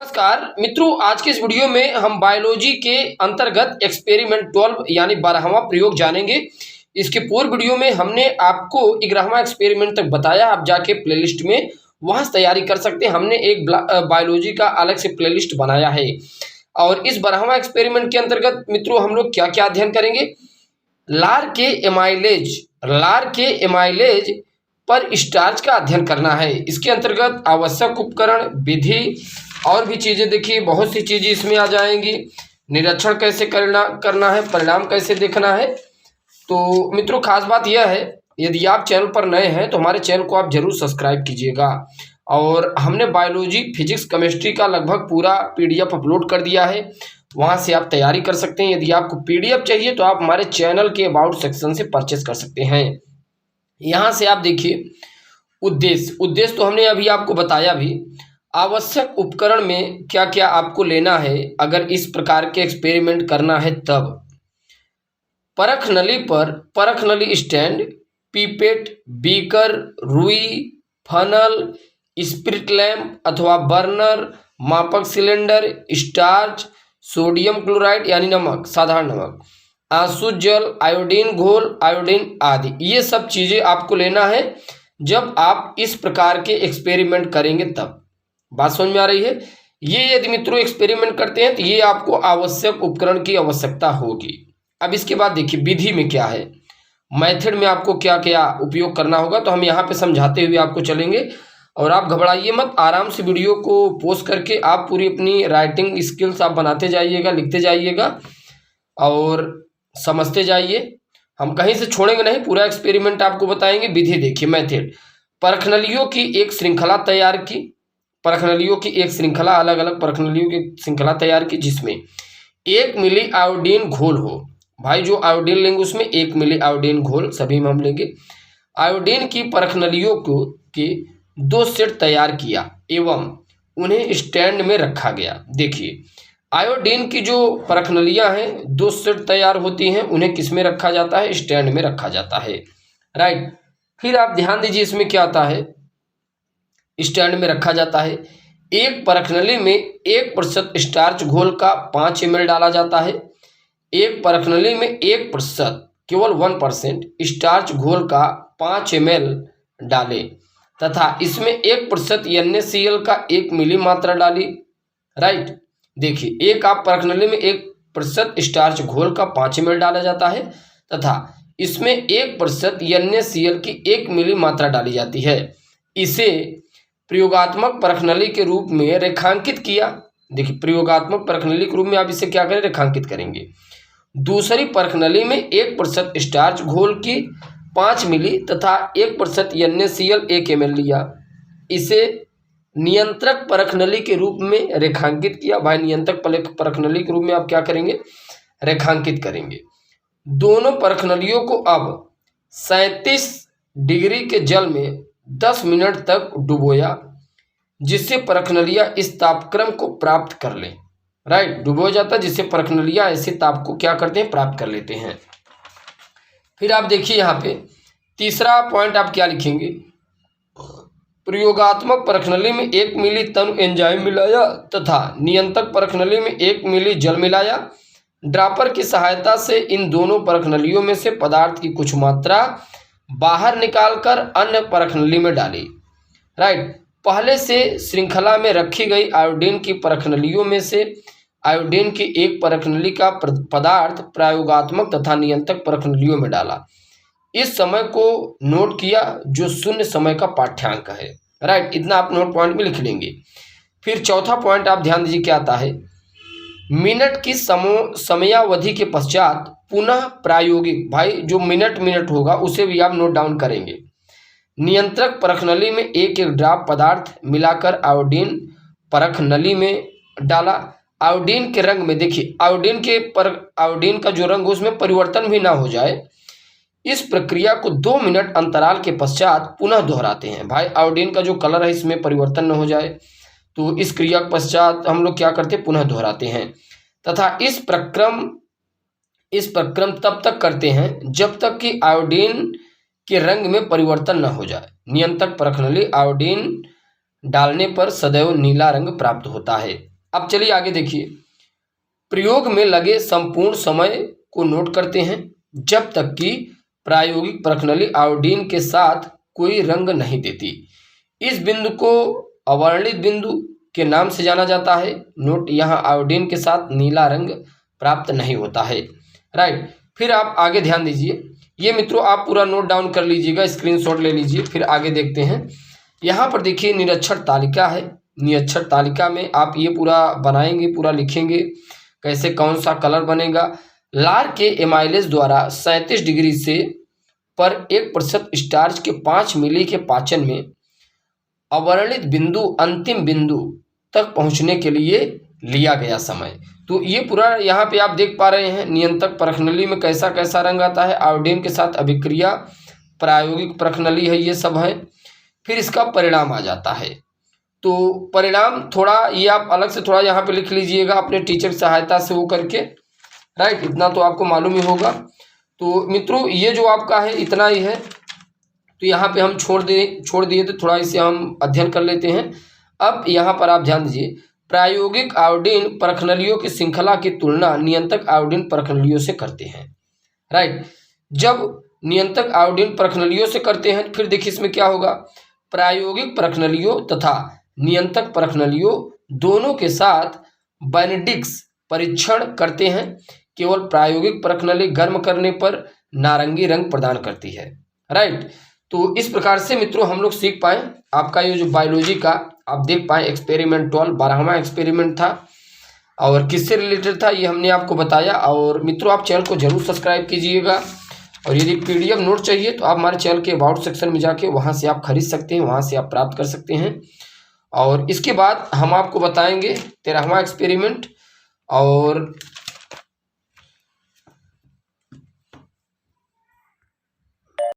नमस्कार मित्रों, आज के इस वीडियो में हम बायोलॉजी के अंतर्गत एक्सपेरिमेंट 12 यानी 12वां प्रयोग जानेंगे। इसके पूर्व वीडियो में हमने आपको 11वां एक्सपेरिमेंट तक बताया। आप जाके प्लेलिस्ट में वहां से तैयारी कर सकते हैं। हमने एक बायोलॉजी का अलग से प्लेलिस्ट बनाया है। और इस 12वां एक्सपेरिमेंट के अंतर्गत मित्रों हम लोग क्या क्या अध्ययन करेंगे। लार के एमाइलेज पर स्टार्च का अध्ययन करना है। इसके अंतर्गत आवश्यक उपकरण, विधि और भी चीज़ें देखिए, बहुत सी चीज़ें इसमें आ जाएंगी। निरीक्षण कैसे करना है, परिणाम कैसे देखना है। तो मित्रों खास बात यह है, यदि आप चैनल पर नए हैं तो हमारे चैनल को आप जरूर सब्सक्राइब कीजिएगा। और हमने बायोलॉजी, फिजिक्स, केमिस्ट्री का लगभग पूरा पीडीएफ अपलोड कर दिया है। वहाँ से आप तैयारी कर सकते हैं। यदि आपको पीडीएफ चाहिए तो आप हमारे चैनल के अबाउट सेक्शन से परचेस कर सकते हैं। यहाँ से आप देखिए उद्देश्य तो हमने अभी आपको बताया भी। आवश्यक उपकरण में क्या क्या आपको लेना है अगर इस प्रकार के एक्सपेरिमेंट करना है तब। परख नली स्टैंड, पीपेट, बीकर, रुई, फनल, स्पिरिट लैंप अथवा बर्नर, मापक सिलेंडर, स्टार्च, सोडियम क्लोराइड यानी नमक, साधारण नमक, आंसू जल, आयोडीन घोल, आयोडीन आदि, ये सब चीज़ें आपको लेना है जब आप इस प्रकार के एक्सपेरिमेंट करेंगे तब। बात समझ में आ रही है। ये यदि मित्रों एक्सपेरिमेंट करते हैं तो ये आपको आवश्यक उपकरण की आवश्यकता होगी। अब इसके बाद देखिए विधि में क्या है, मेथड में आपको क्या क्या उपयोग करना होगा। तो हम यहाँ पे समझाते हुए आपको चलेंगे और आप घबराइए मत। आराम से वीडियो को पोस्ट करके आप पूरी अपनी राइटिंग स्किल्स आप बनाते जाइएगा, लिखते जाइएगा और समझते जाइए। हम कहीं से छोड़ेंगे नहीं, पूरा एक्सपेरिमेंट आपको बताएंगे। विधि देखिए, मेथड, परखनलियों की एक श्रृंखला तैयार की। अलग अलग परखनलियों की श्रृंखला तैयार की जिसमें 1 मिली आयोडीन घोल हो। भाई जो आयोडीन लेंगे उसमें 1 मिली आयोडीन घोल सभी में हम लेंगे। आयोडीन की परखनलियों को के 2 सेट तैयार किया एवं उन्हें स्टैंड में रखा गया। देखिए आयोडीन की जो परखनलियां हैं 2 सेट तैयार होती हैं, उन्हें किस में रखा जाता है, स्टैंड में रखा जाता है। राइट, फिर आप ध्यान दीजिए इसमें क्या आता है, स्टैंड में रखा जाता है। एक परखनली में 1% स्टार्च घोल का 5 ml डाला जाता है। एक परखनली में 1%, केवल 1% स्टार्च घोल का 5 ml डालें तथा इसमें 1% NaCl का 1 मिली मात्रा डाली। राइट, देखिए एक आप परखनली में 1% स्टार्च घोल का 5 ml डाला जाता है तथा इसमें 1% NaCl की 1 मिली मात्रा डाली जाती है। इसे प्रयोगात्मक परखनली के रूप में रेखांकित किया। देखिए प्रयोगात्मक परखनली के रूप में आप इसे क्या करें, रेखांकित करेंगे। दूसरी परखनली में 1% स्टार्च घोल की 5 मिली तथा 1% NaCl 1 ml लिया। इसे नियंत्रक परखनली के रूप में रेखांकित किया। भाई नियंत्रक परखनली के रूप में आप क्या करेंगे, रेखांकित करेंगे। दोनों परखनलियों को अब 37 डिग्री के जल में 10 मिनट तक डुबोया जिससे परखनलियां इस तापक्रम को प्राप्त कर लें। राइट, डुबोया जाता है जिससे परखनलियां ऐसे ताप को क्या करते हैं, प्राप्त कर लेते हैं। फिर आप देखिए यहाँ पे तीसरा पॉइंट आप क्या लिखेंगे, प्रयोगात्मक परखनली में 1 मिली तनु एंजाइम मिलाया तथा नियंत्रक परखनली में 1 मिली जल मिलाया। ड्रॉपर की सहायता से इन दोनों परखनलियों में से पदार्थ की कुछ मात्रा बाहर निकालकर अन्य परखनली में डाली। राइट, पहले से श्रृंखला में रखी गई आयोडीन की परखनलियों में से आयोडीन की एक परखनली का पदार्थ प्रयोगात्मक तथा नियंत्रक परखनलियों में डाला। इस समय को नोट किया जो 0 समय का पाठ्यांक है। राइट, इतना आप नोट पॉइंट में लिख लेंगे। फिर चौथा पॉइंट आप ध्यान दीजिए क्या आता है, मिनट की समयावधि के पश्चात पुनः प्रायोगिक, भाई जो मिनट होगा उसे भी आप नोट डाउन करेंगे। नियंत्रक परखनली में 1 ड्रॉप पदार्थ मिलाकर आयोडीन परखनली में डाला। आयोडीन के रंग में देखिए आयोडीन का जो रंग उसमें परिवर्तन भी ना हो जाए, इस प्रक्रिया को 2 मिनट अंतराल के पश्चात पुनः दोहराते हैं। भाई आयोडीन का जो कलर है इसमें परिवर्तन न हो जाए तो इस क्रिया के पश्चात हम लोग क्या करते हैं, पुनः दोहराते हैं तथा इस प्रक्रम तब तक करते हैं जब तक कि आयोडीन के रंग में परिवर्तन न हो जाए। नियंत्रक परखनली आयोडीन डालने पर सदैव नीला रंग प्राप्त होता है। अब चलिए आगे देखिए। प्रयोग में लगे संपूर्ण समय को नोट करते हैं जब तक कि प्रायोगिक प्रश्नावली आयोडीन के साथ कोई रंग नहीं देती। इस बिंदु को अवर्णित बिंदु के नाम से जाना जाता है। नोट, यहाँ आयोडीन के साथ नीला रंग प्राप्त नहीं होता है। राइट, फिर आप आगे ध्यान दीजिए। ये मित्रों आप पूरा नोट डाउन कर लीजिएगा, स्क्रीनशॉट ले लीजिए। फिर आगे देखते हैं। यहाँ पर देखिए निरक्षर तालिका है। निरक्षर तालिका में आप ये पूरा बनाएंगे, पूरा लिखेंगे कैसे, कौन सा कलर बनेगा। लार के एमाइलेज द्वारा 37 डिग्री से पर 1% स्टार्च के 5 मिली के पाचन में अवर्णित बिंदु अंतिम बिंदु तक पहुंचने के लिए लिया गया समय। तो ये पूरा यहाँ पे आप देख पा रहे हैं नियंत्रक प्रश्नावली में कैसा कैसा रंग आता है। आयोडीन के साथ अभिक्रिया, प्रायोगिक प्रश्नावली है, ये सब है। फिर इसका परिणाम आ जाता है। तो परिणाम थोड़ा ये आप अलग से थोड़ा यहाँ पे लिख लीजिएगा अपने टीचर की सहायता से वो करके। राइट, इतना तो आपको मालूम ही होगा। तो मित्रों ये जो आपका है इतना ही है। तो यहाँ पे हम छोड़ दिए तो थोड़ा इसे हम अध्ययन कर लेते हैं। अब यहाँ पर आप ध्यान दीजिए, प्रायोगिक आयोडीन प्रश्नावलियों की श्रृंखला की तुलना नियंत्रक आयोडीन प्रश्नावलियों से करते हैं। राइट, जब नियंत्रक आयोडीन प्रश्नावलियों से करते हैं फिर देखिए इसमें क्या होगा। प्रायोगिक प्रश्नावलियों तथा नियंत्रक प्रश्नावलियों दोनों के साथ बेनेडिक्ट परीक्षण करते हैं। केवल प्रायोगिक प्रश्नावली गर्म करने पर नारंगी रंग प्रदान करती है। राइट, तो इस प्रकार से मित्रों हम लोग सीख पाए। आपका ये जो बायोलॉजी का आप देख पाए एक्सपेरिमेंट 12 12वां एक्सपेरिमेंट था और किससे रिलेटेड था ये हमने आपको बताया। और मित्रों आप चैनल को जरूर सब्सक्राइब कीजिएगा। और यदि पीडीएफ नोट चाहिए तो आप हमारे चैनल के अबाउट सेक्शन में जाके वहाँ से आप खरीद सकते हैं, वहाँ से आप प्राप्त कर सकते हैं। और इसके बाद हम आपको बताएंगे 13वां एक्सपेरिमेंट। और